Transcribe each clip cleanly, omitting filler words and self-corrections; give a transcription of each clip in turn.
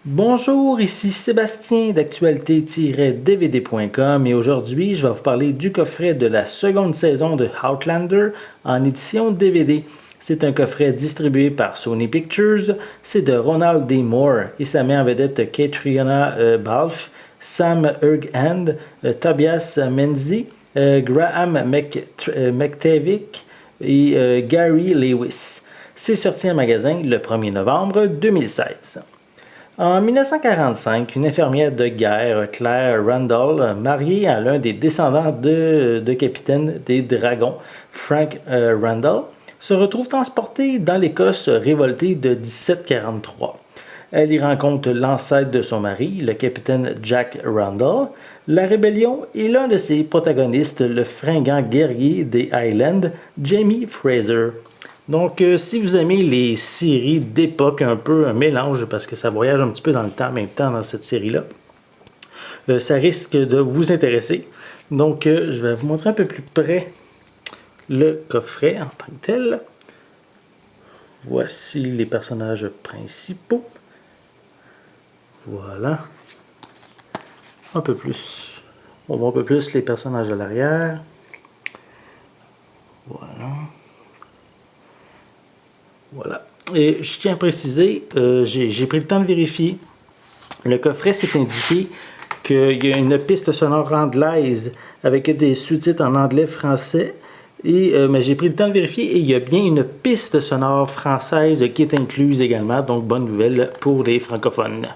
Bonjour, ici Sébastien d'actualité-dvd.com et aujourd'hui je vais vous parler du coffret de la seconde saison de Outlander en édition DVD. C'est un coffret distribué par Sony Pictures, c'est de Ronald D. Moore et ça met en vedette Catriona Balfe, Sam Erghand, Tobias Menzies, Graham McTavish et Gary Lewis. C'est sorti en magasin le 1er novembre 2016. En 1945, une infirmière de guerre, Claire Randall, mariée à l'un des descendants de capitaine des Dragons, Frank Randall, se retrouve transportée dans l'Écosse révoltée de 1743. Elle y rencontre l'ancêtre de son mari, le capitaine Jack Randall, la rébellion et l'un de ses protagonistes, le fringant guerrier des Highlands, Jamie Fraser. Donc, si vous aimez les séries d'époque, un peu un mélange, parce que ça voyage un petit peu dans le temps en même temps dans cette série-là, ça risque de vous intéresser. Donc, je vais vous montrer un peu plus près le coffret en tant que tel. Voici les personnages principaux. Voilà. Un peu plus. On voit un peu plus les personnages à l'arrière. Voilà. Voilà. Et je tiens à préciser, j'ai pris le temps de vérifier. Le coffret, c'est indiqué qu'il y a une piste sonore anglaise avec des sous-titres en anglais-français. Mais j'ai pris le temps de vérifier et il y a bien une piste sonore française qui est incluse également. Donc, bonne nouvelle pour les francophones.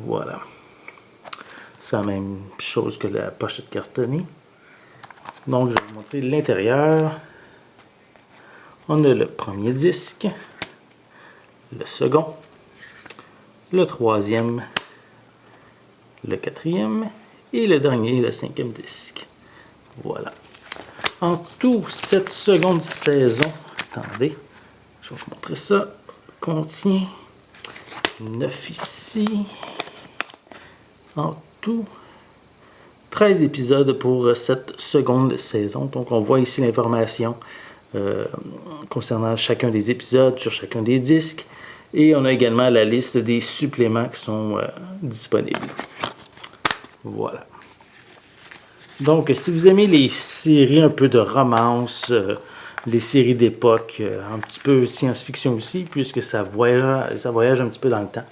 Voilà. C'est la même chose que la pochette cartonnée. Donc, je vais vous montrer l'intérieur. On a le premier disque, le second, le troisième, le quatrième et le dernier, le cinquième disque. Voilà. En tout, cette seconde saison, attendez, je vais vous montrer ça, contient 9 ici. En tout, 13 épisodes pour cette seconde saison. Donc, on voit ici l'information concernant chacun des épisodes sur chacun des disques. Et on a également la liste des suppléments qui sont disponibles. Voilà. Donc, si vous aimez les séries un peu de romance, les séries d'époque, un petit peu science-fiction aussi, puisque ça voyage un petit peu dans le temps.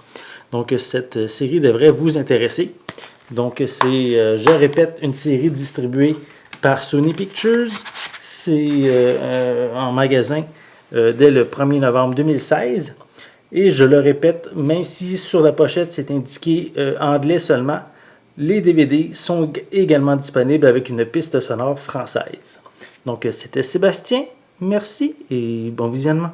Donc, cette série devrait vous intéresser. Donc, c'est, je répète, une série distribuée par Sony Pictures. C'est en magasin dès le 1er novembre 2016. Et je le répète, même si sur la pochette c'est indiqué anglais seulement, les DVD sont également disponibles avec une piste sonore française. Donc, c'était Sébastien. Merci et bon visionnement.